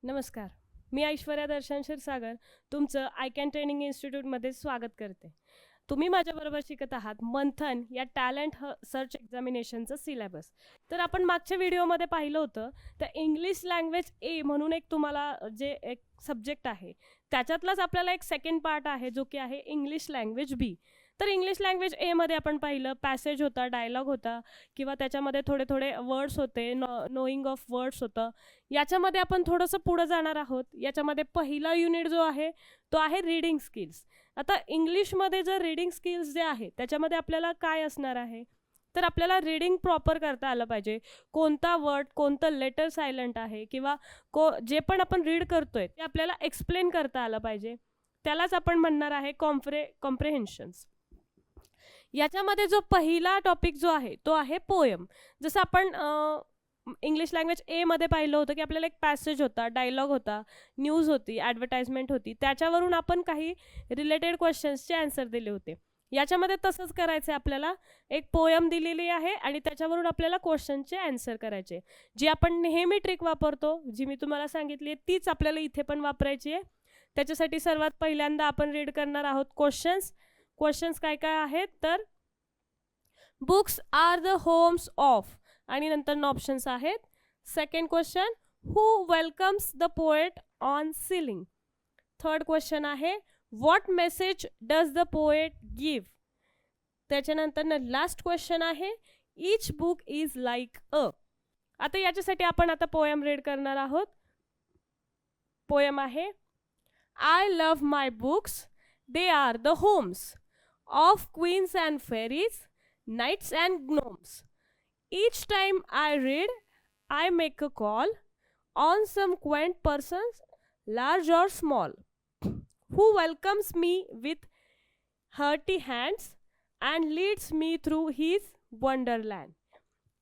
नमस्कार. मी ऐश्वर्या दर्शन क्षीरसागर तुमचं I can training इन्स्टिट्यूटमध्ये स्वागत करते. तुम्ही माझ्याबरोबर शिकत आहात मंथन या टॅलेंट सर्च एक्झामिनेशनचं सिलेबस. तर आपण मागच्या व्हिडिओमध्ये पाहिलं होतं, तर इंग्लिश लँग्वेज ए म्हणून एक तुम्हाला जे एक सब्जेक्ट आहे, त्याच्यातलाच आपल्याला एक सेकंड पार्ट आहे, जो की आहे इंग्लिश लँग्वेज बी. तर इंग्लिश लँग्वेज एमध्ये आपण पाहिलं पॅसेज होता, डायलॉग होता किंवा त्याच्यामध्ये थोडे थोडे वर्ड्स होते, नोईंग ऑफ वर्ड्स होतं. याच्यामध्ये आपण थोडंसं पुढं जाणार आहोत. याच्यामध्ये पहिला युनिट जो आहे तो आहे रीडिंग स्किल्स. आता इंग्लिशमध्ये जर रीडिंग स्किल्स जे आहे त्याच्यामध्ये आपल्याला काय असणार आहे, तर आपल्याला रीडिंग प्रॉपर करता आलं पाहिजे. कोणता वर्ड, कोणतं लेटर सायलंट आहे किंवा जे पण आपण रीड करतोय ते आपल्याला एक्सप्लेन करता आलं पाहिजे. त्यालाच आपण म्हणणार आहे कॉम्प्रेहेन्शन्स. याच्यामध्ये जो पहिला टॉपिक जो आहे तो आहे पोयम. जसं आपण इंग्लिश लँग्वेज एमध्ये पाहिलं होतं की आपल्याला एक पॅसेज होता, डायलॉग होता, न्यूज होती, ॲडव्हर्टाइजमेंट होती, त्याच्यावरून आपण काही रिलेटेड क्वेश्चन्सचे आन्सर दिले होते. याच्यामध्ये तसंच करायचं आहे. आपल्याला एक पोयम दिलेली आहे आणि त्याच्यावरून आपल्याला क्वेश्चनचे आन्सर करायचे. जी आपण नेहमी ट्रिक वापरतो, जी मी तुम्हाला सांगितली आहे तीच आपल्याला इथे पण वापरायची आहे. त्याच्यासाठी सर्वात पहिल्यांदा आपण रीड करणार आहोत क्वेश्चन्स काय काय आहेत, तर books are the homes of आणि नंतर ऑप्शन्स आहेत. Second question, who welcomes the poet on ceiling. Third question आहे, what message does the poet give. त्याच्यानंतर लास्ट क्वेश्चन आहे, each book is like a. आता याच्यासाठी आपण आता पोएम रीड करणार आहोत. पोएम आहे, I love my books, they are the homes of queens and fairies, knights and gnomes. Each time I read, I make a call on some quaint persons, large or small, who welcomes me with hearty hands and leads me through his wonderland.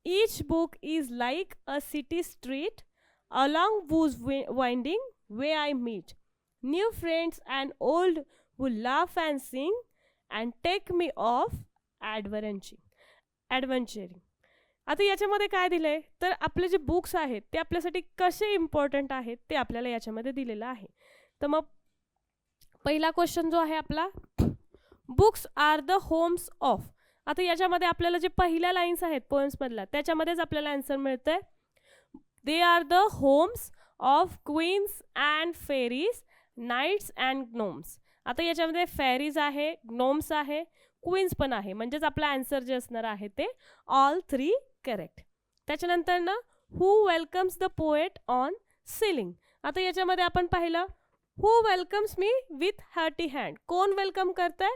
Each book is like a city street, along whose winding way I meet new friends and old who laugh and sing and take me off adventuring. आता याच्यामध्ये काय दिलंय, तर आपले जे books आहेत ते आपल्यासाठी कसे इम्पॉर्टंट आहेत ते आपल्याला याच्यामध्ये दिलेलं आहे. तर मग पहिला क्वेश्चन जो आहे आपला, books are the homes of. आता याच्यामध्ये आपल्याला जे पहिल्या लाईन्स आहेत पोएम्समधल्या त्याच्यामध्येच आपल्याला आन्सर मिळतंय. They are the homes of queens and fairies, knights and gnomes. आता याच्यामध्ये फेरीज आहे, ग्नोम्स आहे, क्वीन्स पण आहे, म्हणजेच आपला आन्सर जे असणार आहे ते ऑल थ्री करेक्ट. त्याच्यानंतर ना, who welcomes the poet on ceiling. आता याच्यामध्ये आपण पाहिलं, who welcomes me with hearty hand. कोण वेलकम करताय,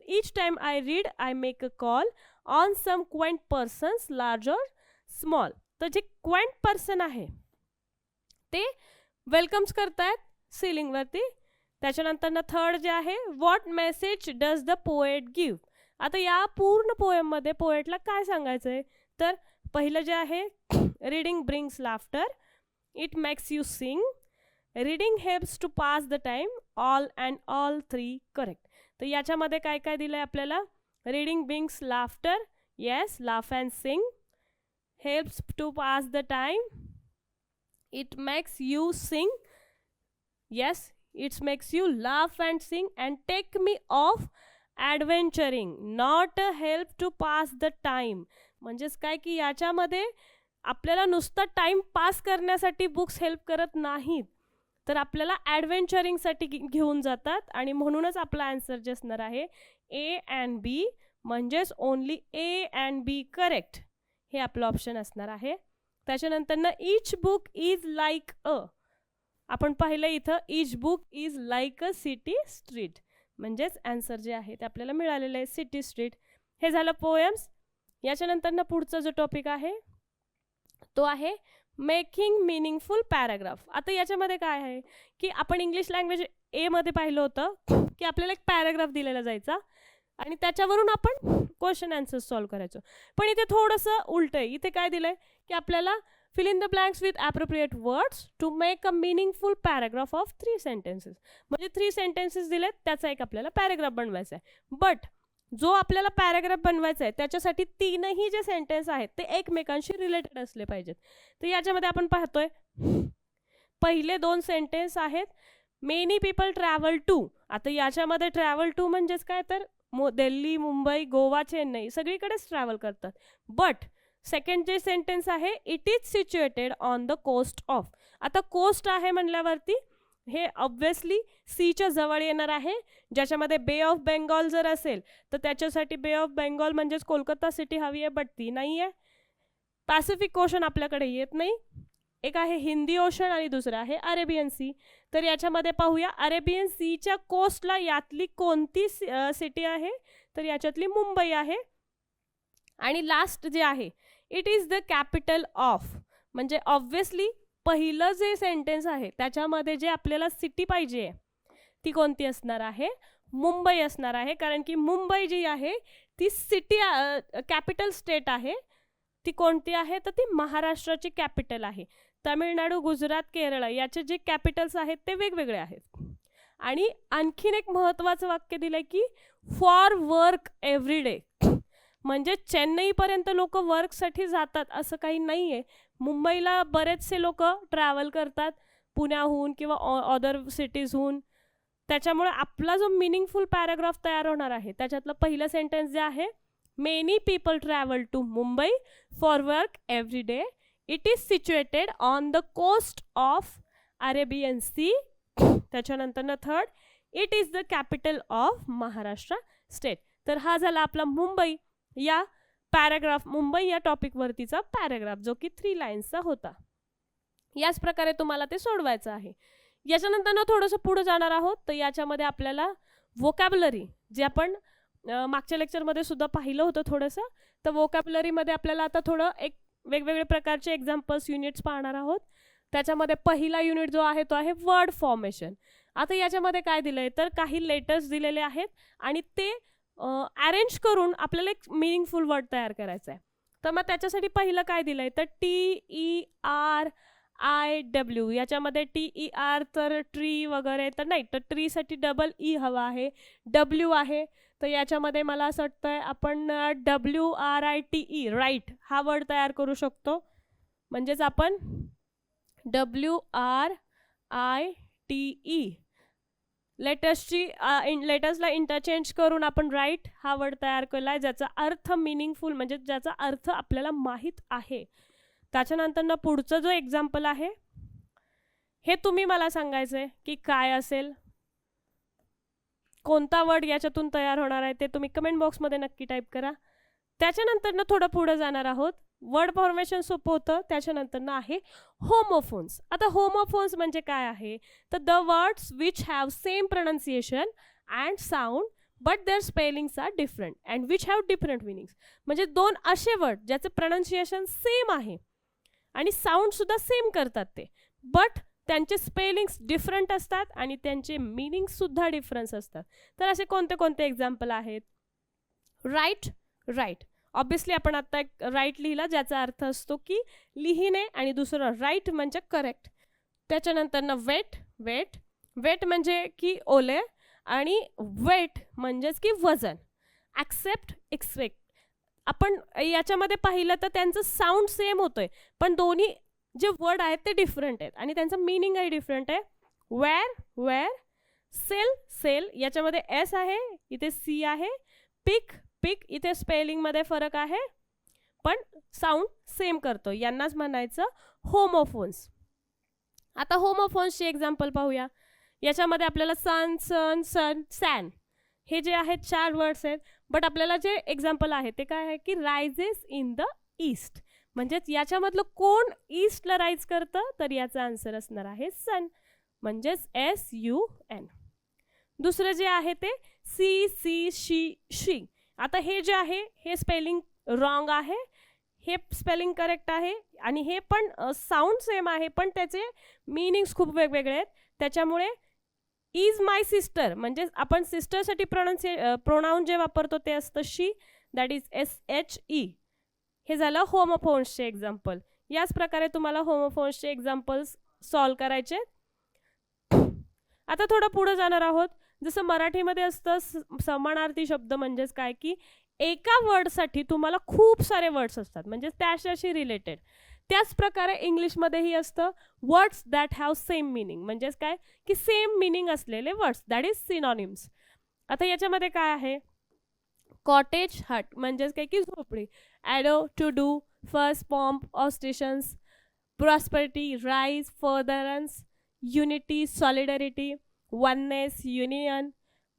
each time I read I make a call on some quaint persons large और स्मॉल. तर जे क्वाइंट पर्सन आहे ते वेलकम्स करतायत सीलिंगवरती. त्याच्यानंतर ना थर्ड जे आहे, what message does the poet give. आता या पूर्ण पोएममध्ये पोएटला काय सांगायचं आहे, तर पहिलं जे आहे, reading brings laughter, it makes you sing, reading helps to pass the time, all three correct. तर याच्यामध्ये काय काय दिलं आहे आपल्याला, reading brings laughter, yes, laugh and sing, helps to pass the time, it makes you sing, yes, it makes you laugh and sing, and take me off adventuring, not a help to pass the time. म्हणजेच काय की याच्यामध्ये आपल्याला नुसतं time pass करण्यासाठी books help करत नाहीत, तर आपल्याला ॲडव्हेंचरिंगसाठी घेऊन जातात. आणि म्हणूनच आपला आन्सर जे असणार आहे ए अँड बी, म्हणजेच only A and B correct, हे आपलं ऑप्शन असणार आहे. त्याच्यानंतर ना, each book is like a. आपण पाहिलं इथं, each book is like a city street, म्हणजेच आन्सर जे आहे ते आपल्याला मिळालेलं आहे सिटी स्ट्रीट. हे झालं पोएम्स. याच्यानंतर ना पुढचा जो टॉपिक आहे तो आहे मेकिंग मिनिंगफुल पॅराग्राफ. आता याच्यामध्ये काय आहे की आपण इंग्लिश लँग्वेज एमध्ये पाहिलं होतं की आपल्याला एक पॅराग्राफ दिलेला जायचा आणि त्याच्यावरून आपण क्वेश्चन आन्सर सॉल्व करायचो. पण इथे थोडंसं उलट आहे. इथे काय दिलंय की आपल्याला fill in the blanks with appropriate words to make a meaningful paragraph of 3 sentences. म्हणजे 3 sentences दिलेत, त्याचा एक आपल्याला पॅराग्राफ बनवायचा आहे. बट जो आपल्याला पॅराग्राफ बनवायचा आहे त्याच्यासाठी तीनही जे सेंटेन्स आहेत ते एकमेकांशी रिलेटेड असले पाहिजेत. तर याच्यामध्ये आपण पाहतोय पहिले 2 सेंटेन्स आहेत मेनी पीपल ट्रॅव्हल टू. आता याच्यामध्ये ट्रॅव्हल टू म्हणजेच काय तर दिल्ली, मुंबई, गोवा, चेन्नई सगळीकडेच ट्रॅव्हल करतात. बट सेकंड जे सेंटेन्स आहे it is situated on the coast of. आता कोस्ट आहे म्हणल्यावरती हे ऑब्व्हियसली सीच्या जवळ येणार आहे. ज्याच्यामध्ये बे ऑफ बेंगॉल जर असेल तर त्याच्यासाठी बे ऑफ बेंगॉल म्हणजेच कोलकाता सिटी हवी आहे, बट ती नाही आहे. पॅसिफिक ओशन आपल्याकडे येत नाही. एक आहे हिंदी ओशन आणि दुसरं आहे अरेबियन सी. तर याच्यामध्ये पाहूया अरेबियन सीच्या कोस्टला यातली कोणती सिटी आहे, तर याच्यातली मुंबई आहे. आणि लास्ट जे आहे it is the capital of, म्हणजे ऑब्व्हियसली पहिलं जे सेंटेन्स आहे त्याच्यामध्ये जे आपल्याला सिटी पाहिजे ती कोणती असणार आहे, मुंबई असणार आहे. कारण की मुंबई जी आहे ती सिटी कॅपिटल स्टेट आहे. ती कोणती आहे तर ती महाराष्ट्राची कॅपिटल आहे. तामिळनाडू, गुजरात, केरळ याचे जे कॅपिटल्स आहेत ते वेगवेगळे आहेत. आणि आणखीन एक महत्त्वाचं वाक्य दिलंय की फॉर वर्क एव्हरी डे, म्हणजे चेन्नईपर्यंत लोक वर्कसाठी जातात असं काही नाही आहे. मुंबईला बरेचसे लोक ट्रॅव्हल करतात पुण्याहून किंवा अदर सिटीजहून. त्याच्यामुळे आपला जो मिनिंगफुल पॅराग्राफ तयार होणार आहे त्याच्यातलं पहिलं सेंटेन्स जे आहे many people travel to Mumbai for work every day. It is situated on the coast of Arabian sea. त्याच्यानंतर third it is the capital of Maharashtra state. तर हा झाला आपला मुंबई या पॅराग्राफ, मुंबई या टॉपिकवरतीचा पॅराग्राफ जो की 3 लाईन्सचा होता. याच प्रकारे तुम्हाला ते सोडवायचं आहे. याच्यानंतर थोडंसं पुढे जाणार आहोत. तर याच्यामध्ये आपल्याला वोकॅब्युलरी जे आपण मागच्या लेक्चरमध्ये सुद्धा पाहिलं होतं थोडंसं, तर वोकॅब्युलरीमध्ये आपल्याला आता थोडं एक वेगवेगळे प्रकारचे एक्झाम्पल्स युनिट्स पाहणार आहोत. त्याच्यामध्ये पहिला युनिट जो आहे तो आहे वर्ड फॉर्मेशन. आता याच्यामध्ये काय दिलंय तर काही लेटर्स दिलेले आहेत आणि ते अरेंज करून आपल्याला एक मिनिंगफुल वर्ड तयार करायचा आहे. तर मग त्याच्यासाठी पहिलं काय दिलंय तर TERIW. याच्यामध्ये TER तर ट्री वगैरे तर नाही, तर ट्रीसाठी डबल ई हवा आहे, W आहे. तर याच्यामध्ये मला असं वाटतंय आपण WRITE राईट हा वर्ड तयार करू शकतो. म्हणजेच आपण WRITE लेटर्सला इंटरचेंज करून आपण राईट हा वर्ड तयार केला आहे, ज्याचा अर्थ मिनिंगफुल म्हणजे ज्याचा अर्थ आपल्याला माहीत आहे. त्याच्यानंतर पुढचं जो एक्झाम्पल आहे हे तुम्ही मला सांगायचं आहे की काय असेल, कोणता वर्ड याच्यातून तयार होणार आहे ते तुम्ही कमेंट बॉक्समध्ये नक्की टाईप करा. त्याच्यानंतर थोडं पुढे जाणार आहोत. वर्ड फॉर्मेशन सोपं होतं. त्याच्यानंतर आहे होमोफोन्स. आता होमोफोन्स म्हणजे काय आहे तर the words which have same pronunciation and sound but their spellings are different and which have different meanings. म्हणजे दोन असे वर्ड ज्याचं प्रोनाउन्सिएशन सेम आहे आणि साऊंड सुद्धा सेम करतात ते, बट त्यांचे स्पेलिंग्स डिफरंट असतात आणि त्यांचे मिनिंग्स सुद्धा डिफरन्स असतात. तर असे कोणते कोणते एक्झाम्पल आहेत. राईट, राईट ऑब्विसली आपण आता एक राईट लिहिला ज्याचा अर्थ असतो की लिहिणे आणि दुसरं राईट म्हणजे करेक्ट. त्याच्यानंतर वेट, वेट वेट म्हणजे की ओले आणि वेट म्हणजेच की वजन. ॲक्सेप्ट, एक्सपेक्ट आपण याच्यामध्ये पाहिलं तर त्यांचं साऊंड सेम होतोय पण दोन्ही जे वर्ड आहेत ते डिफरंट आहेत आणि त्यांचं मिनिंगही डिफरंट आहे. Wear, where. सेल, सेल याच्यामध्ये एस आहे इथे सी आहे. पिक, पिक इथे स्पेलिंगमध्ये फरक आहे पण साऊंड सेम करतो, यांनाच म्हणायचं होमोफोन्स. आता होमोफोन्सचे एक्झाम्पल पाहूया. याच्यामध्ये आपल्याला सन, सन, सन, सॅन हे जे आहेत 4 वर्ड्स आहेत, बट आपल्याला जे एक्झाम्पल आहे ते काय आहे की रायझेस इन द ईस्ट. म्हणजेच याच्यामधलं कोण ईस्टला राईज करतं तर याचा आन्सर असणार आहे सन, म्हणजेच SUN. दुसरं जे आहे ते सी, सी, शी, शी. आता हे जे आहे हे स्पेलिंग रॉंग आहे, हे स्पेलिंग करेक्ट आहे आणि हे पण साऊंड सेम आहे पण त्याचे मीनिंग्स खूप वेगवेगळे आहेत. त्याच्यामुळे इज माय सिस्टर म्हणजे आपण सिस्टरसाठी प्रोनाऊन जे वापरतो ते असतं शी, दॅट इज SHE. हे झालं होमोफोन्सचे एक्झाम्पल. याच प्रकारे तुम्हाला होमोफोन्सचे एक्झाम्पल्स सॉल्व करायचे. आता थोडं पुढे जाणार आहोत. जसं मराठीमध्ये असतं समानार्थी शब्द म्हणजेच काय की एका वर्डसाठी तुम्हाला खूप सारे वर्ड्स असतात म्हणजे त्याच्याशी रिलेटेड. त्याच प्रकारे इंग्लिशमध्येही असतं words that have same meaning, म्हणजेच काय की सेम मिनिंग असलेले वर्ड्स, दॅट इज सिनॉनिम्स. आता याच्यामध्ये काय आहे, कॉटेज हट म्हणजेच काय की झोपडी, ado to do, first pomp ostentations, prosperity rise, furtherance, unity solidarity, oneness union,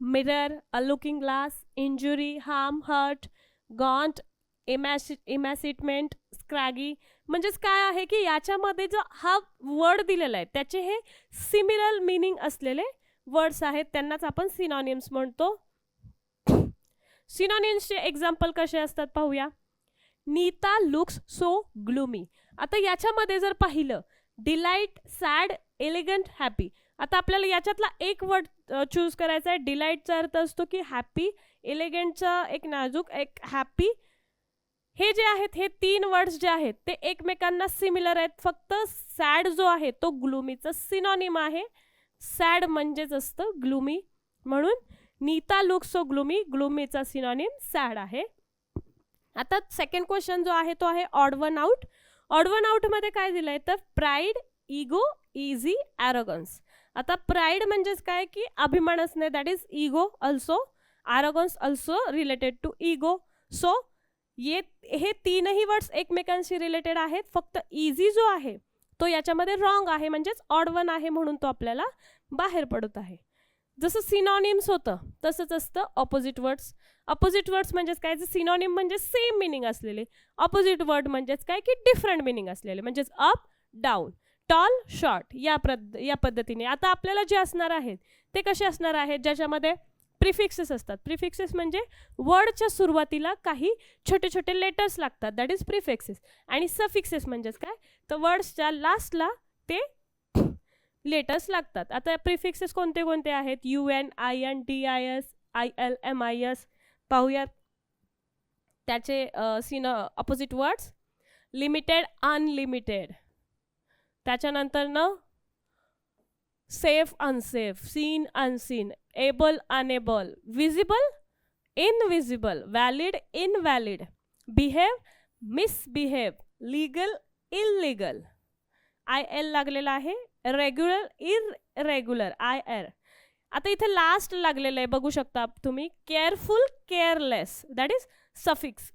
mirror a looking glass, injury harm hurt, gaunt emaciated, scraggy. म्हणजेच काय आहे की याच्यामध्ये जो हा वर्ड दिलेला आहे त्याचे हे सिमिलर मिनिंग असलेले वर्ड्स आहेत, त्यांनाच आपण सिनॉनिम्स म्हणतो. सिनॉनिम्सचे एक्झाम्पल कसे असतात पाहूया. Neeta looks so gloomy. आता याच्यामध्ये जर पाहिलं डिलाइट, सॅड, एलिगंट, हॅपी. आता आपल्याला याच्यातला एक वर्ड चूज करायचा आहे. डिलाइटचा अर्थ असतो की हॅपी, एलिगंटचा एक नाजूक, एक हॅपी. हे जे आहेत हे 3 वर्ड्स जे आहेत ते एकमेकांना सिमिलर आहेत. फक्त सॅड जो आहे तो ग्लूमीचा सिनॉनिम आहे. सॅड म्हणजेच असतं ग्लूमी, म्हणून नीता लुक्स सो ग्लूमी, ग्लूमीचा सिनॉनिम सॅड आहे. आता सेकंड क्वेश्चन जो आहे तो आहे odd one out. Odd one out मध्ये काय दिलंय तर प्राईड, इगो, इझी, ॲरोगन्स. आता प्राईड म्हणजेच काय की अभिमान असणे, that is ego also. Arrogance also related to ego. So हे 3ही वर्ड्स एकमेकांशी रिलेटेड आहेत. फक्त इझी जो आहे तो याच्यामध्ये रॉंग आहे, म्हणजेच ऑड वन आहे, म्हणून तो आपल्याला बाहेर पडत आहे. जसं सिनॉनिम्स होतं तसंच असतं ऑपोजिट वर्ड्स. ऑपोजिट वर्ड्स म्हणजेच काय, सिनॉनिम म्हणजे सेम मिनिंग असलेले, ऑपोजिट वर्ड म्हणजेच काय की डिफरंट मिनिंग असलेले, म्हणजेच अप डाऊन, टॉल शॉर्ट, या पद्धतीने. आता आपल्याला जे असणार आहेत ते कसे असणार आहेत, ज्याच्यामध्ये प्रिफिक्सेस असतात. प्रिफिक्सेस म्हणजे वर्डच्या सुरुवातीला काही छोटे छोटे लेटर्स लागतात, दॅट इज प्रिफिक्सेस. आणि सफिक्सेस म्हणजेच काय तर वर्ड्सच्या लास्टला ते लेटर्स लागतात. आता प्रिफिक्सेस कोणते कोणते आहेत, UN, IN, TIS, IL, MIS. पाहूयात त्याचे अपोजिट वर्ड्स. Limited, unlimited. त्याच्यानंतर safe, unsafe, seen, unseen, able, unable, visible, invisible, valid, invalid, behave, misbehave, legal, illegal. IL लागलेला आहे. Regular, irregular, IR. आता इथे लास्ट लागलेलं आहे, बघू शकता तुम्ही, careful, careless, that is suffix.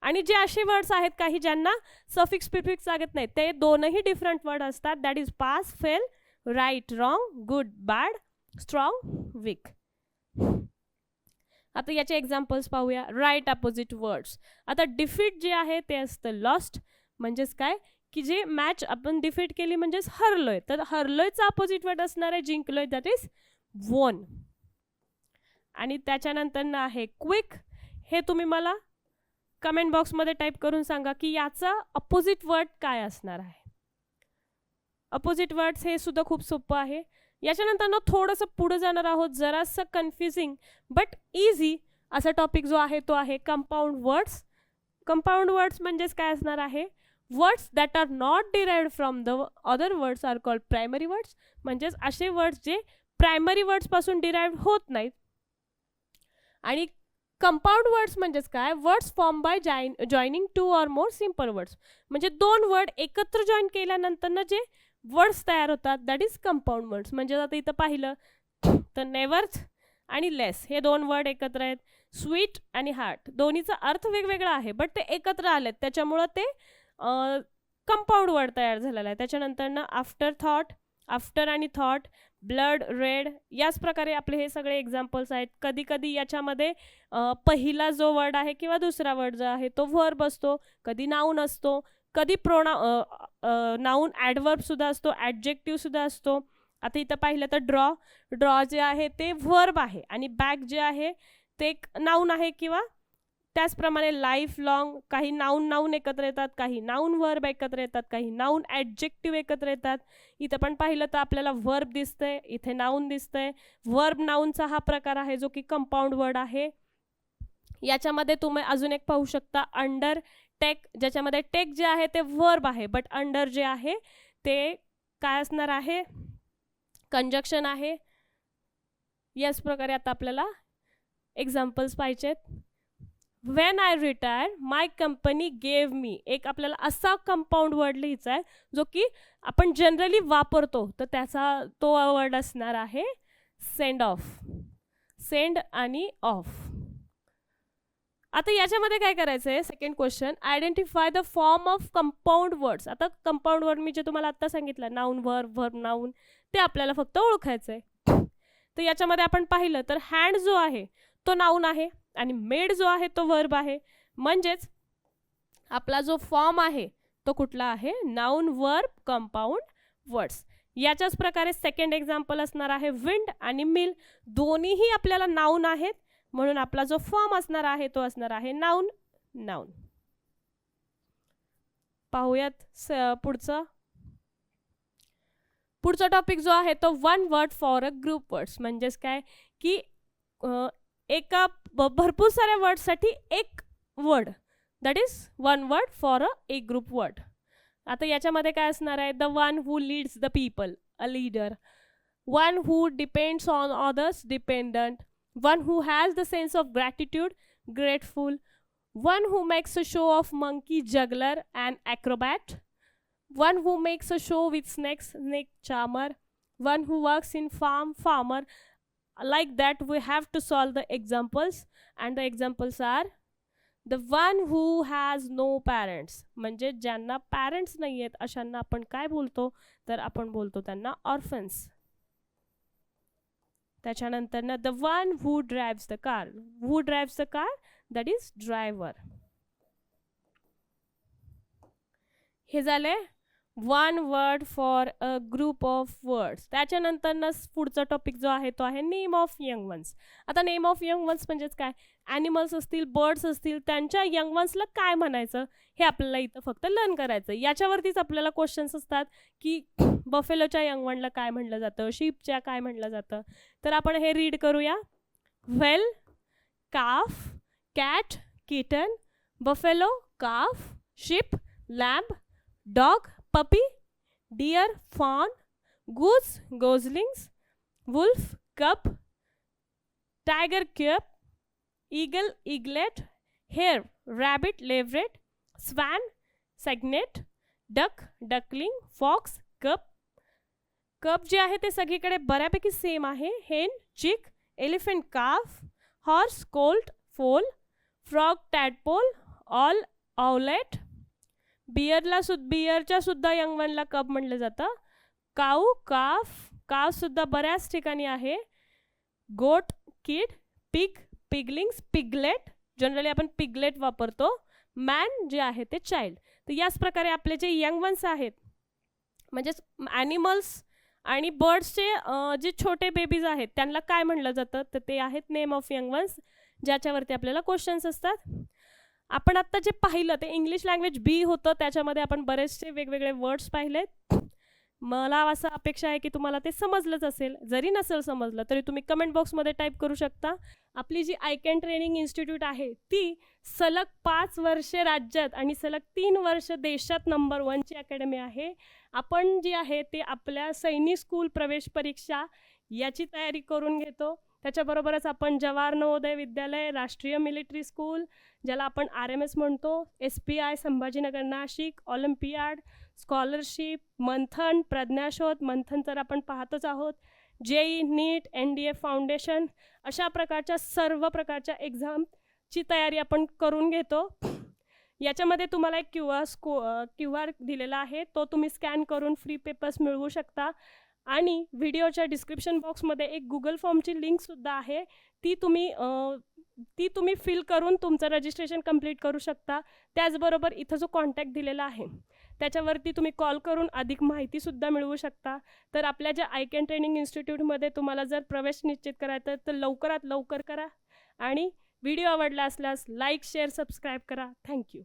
आणि जे असे वर्ड्स आहेत काही ज्यांना सफिक्स प्रिफिक्स लागत नाही, ते 2ही डिफरंट वर्ड असतात, that is pass, fail, right, wrong, good, bad, strong, weak. आता याचे एक्झाम्पल्स पाहूया. Right opposite words. आता डिफीट जे आहे ते असतं लॉस्ट, म्हणजेच काय की जे मॅच आपण डिफीट केली म्हणजेच हरलोय, तर हरलोयचा अपोजिट वर्ड असणार आहे जिंकलोय, दॅट इज वोन. आणि त्याच्यानंतर ना आहे क्विक. हे तुम्ही मला कमेंट बॉक्समध्ये टाईप करून सांगा की याचा अपोजिट वर्ड काय असणार आहे. अपोजिट वर्ड्स हे सुद्धा खूप सोपं आहे. याच्यानंतर ना थोडंसं पुढे जाणार आहोत, जरासं कन्फ्युजिंग बट इझी असा टॉपिक जो आहे तो आहे कंपाऊंड वर्ड्स. कंपाऊंड वर्ड्स म्हणजेच काय असणार आहे, words that are not derived from the other words are called primary words. म्हणजेच असे वर्ड्स जे प्रायमरी वर्ड्स पासून डिराइव्ड होत नाहीत. आणि कंपाऊंड वर्ड्स म्हणजेच काय, वर्ड्स फॉर्म बाय जॉईनिंग 2 और मोर सिम्पल वर्ड्स. म्हणजे 2 वर्ड एकत्र जॉईन केल्यानंतर ना जे वर्ड्स तयार होतात, दॅट इज कंपाऊंड वर्ड्स. म्हणजे आता इथं पाहिलं तर नेवर्थ आणि लेस हे 2 वर्ड एकत्र आहेत. स्वीट आणि हार्ट दोन्हीचा अर्थ वेगवेगळा आहे, बट ते एकत्र आलेत, त्याच्यामुळं ते कंपाऊंड वर्ड तयार झालेला आहे. त्याच्यानंतर ना आफ्टर थॉट, आफ्टर आणि थॉट, ब्लड, रेड, याच प्रकारे आपले हे सगळे एक्झाम्पल्स आहेत. कधी कधी याच्यामध्ये पहिला जो वर्ड आहे किंवा दुसरा वर्ड जो आहे तो व्हर्ब असतो, कधी नाऊन असतो, कधी नाऊन ॲडवर्ब सुद्धा असतो, ॲडजेक्टिव्ह सुद्धा असतो. आता इथं पाहिलं तर ड्रॉ जे आहे ते व्हर्ब आहे आणि बॅक जे आहे ते एक नाऊन आहे. किंवा त्याचप्रमाणे लाईफ लॉंग, काही नाऊन एकत्र येतात, काही नाऊन व्हर्ब एकत्र येतात, काही नाऊन ॲडजेक्टिव्ह एकत्र येतात. इथं पण पाहिलं तर आपल्याला व्हर्ब दिसतंय, इथे नाऊन दिसतंय. व्हर्ब नाऊनचा हा प्रकार आहे जो की कंपाऊंड वर्ड आहे. याच्यामध्ये तुम्ही अजून एक पाहू शकता अंडर टेक, ज्याच्यामध्ये टेक जे आहे ते व्हर्ब आहे, बट अंडर जे आहे ते काय असणार आहे, कंजक्शन आहे. याच प्रकारे आता आपल्याला एक्झाम्पल्स पाहिजेत. When I retire my company gave me, एक आपल्याला असा कंपाऊंड वर्ड लिहायचा आहे जो की आपण जनरली वापरतो, तर त्याचा तो वर्ड असणार आहे सेंड ऑफ. सेंड आणि ऑफ. आता याच्यामध्ये काय करायचं आहे, second question, identify the form of compound words. आता कंपाऊंड वर्ड मी जे तुम्हाला आता सांगितलं, नाऊन वर्ब वर्ब नाऊन, ते आपल्याला फक्त ओळखायचं आहे. तर याच्यामध्ये आपण पाहिलं तर हँड जो आहे तो नाऊन आहे आणि मेड जो आहे तो वर्ब आहे. म्हणजेच आपला जो फॉर्म आहे तो कुठला आहे, नाऊन वर्ब कंपाऊंड वर्ड्स. याच्याच प्रकारे सेकंड एक्झाम्पल असणार आहे विंड आणि मिल, दोन्हीही आपल्याला नाऊन आहेत, म्हणून आपला जो फॉर्म असणार आहे तो असणार आहे नाऊन नाऊन. पाहूयात पुढचा टॉपिक जो आहे तो one word for a group words. म्हणजेच काय की एका भरपूर साऱ्या वर्डसाठी एक word, that is one word for a group word. आता याच्यामध्ये काय असणार आहे, the one who leads the people, a leader. One who depends on others, dependent. One who has the sense of gratitude, grateful. One who makes a show of monkey, juggler and acrobat. One who makes a show with snakes, snake charmer. One who works in farm, farmer. Like that we have to solve the examples, and the examples are the one who has no parents. म्हणजे ज्यांना parents नाही आहेत अशांना आपण काय बोलतो, तर आपण बोलतो त्यांना ऑर्फन्स. त्याच्यानंतर ना the one who drives the car. Who drives the car? That is driver. हे झाले one word for a group of words. त्याच्यानंतर पुढचा टॉपिक जो आहे तो आहे नेम ऑफ यंग वन्स. आता नेम ऑफ यंग वन्स म्हणजेच काय, ॲनिमल्स असतील, बर्ड्स असतील, त्यांच्या यंग वन्सला काय म्हणायचं हे आपल्याला इथं फक्त लर्न करायचं. याच्यावरतीच आपल्याला क्वेश्चन्स असतात की बफेलोच्या यंग वनला काय म्हणलं जातं, शीपच्या काय म्हणलं जातं. तर आपण हे रीड करूया. Whale, calf, cat, kitten, buffalo, calf, sheep, lamb, dog, puppy, deer, fawn, goose, goslings, wolf, cub, tiger, cub, eagle, eaglet, hare, rabbit, leveret, swan, cygnet, duck, duckling, fox, cub. cub जे आहे ते सगळीकडे बऱ्यापैकी same आहे. hen, chick, elephant, calf, horse, colt, foal, frog, tadpole, owl, owlet. बियरच्या सुद्धा young वनला कब म्हणलं जातं. काऊ, काफ, काव सुद्धा बऱ्याच ठिकाणी आहे. गोट, किड, पिग, पिगलिंग्स, पिगलेट, जनरली आपण पिगलेट वापरतो. मॅन जे आहे ते चाइल्ड. तर याच प्रकारे आपले जे यंग वन्स आहेत म्हणजेच ॲनिमल्स आणि बर्ड्सचे जे छोटे बेबीज आहेत त्यांना काय म्हणलं जातं, तर ते आहेत नेम ऑफ यंग वन्स, ज्याच्यावरती आपल्याला क्वेश्चन्स असतात. आपण आत्ता जे पाहिलं ते इंग्लिश लँग्वेज बी होतं, त्याच्यामध्ये आपण बरेचसे वेगवेगळे वर्ड्स पाहिलेत. मला असं अपेक्षा आहे की तुम्हाला ते समजलंच असेल. जरी नसेल समजलं तरी तुम्ही कमेंट बॉक्समध्ये टाईप करू शकता. आपली जी आय कॅन ट्रेनिंग इन्स्टिट्यूट आहे ती सलग 5 वर्षे राज्यात आणि सलग 3 वर्ष देशात नंबर 1ची अकॅडमी आहे. आपण जी आहे ते आपल्या सैनिक स्कूल प्रवेश परीक्षा याची तयारी करून घेतो. त्याच्याबरोबरच आपण जवाहर नवोदय विद्यालय, राष्ट्रीय मिलिटरी स्कूल ज्याला आपण RMS म्हणतो, SPI Sambhajinagar Nashik, olympiad, scholarship, Manthan, Pragyashodh, Manthan तर आपण पाहतच आहोत, JEE, नीट, NDA फाउंडेशन, अशा प्रकारच्या सर्व प्रकारच्या एक्झामची तयारी आपण करून घेतो. याच्यामध्ये तुम्हाला एक QR दिलेला आहे, तो तुम्ही स्कॅन करून फ्री पेपर्स मिळवू शकता. आणि व्हिडिओच्या डिस्क्रिप्शन बॉक्समध्ये एक गुगल फॉर्मची लिंकसुद्धा आहे, ती तुम्ही फिल करून तुमचं रजिस्ट्रेशन कंप्लीट करू शकता. त्याचबरोबर इथं जो कॉन्टॅक्ट दिलेला आहे त्याच्यावरती तुम्ही कॉल करून अधिक माहितीसुद्धा मिळवू शकता. तर आपल्या ज्या आय कॅन ट्रेनिंग इन्स्टिट्यूटमध्ये तुम्हाला जर प्रवेश निश्चित करायचा तर लवकरात लवकर करा. आणि व्हिडिओ आवडला असल्यास लाईक, शेअर, सबस्क्राईब करा. थँक्यू.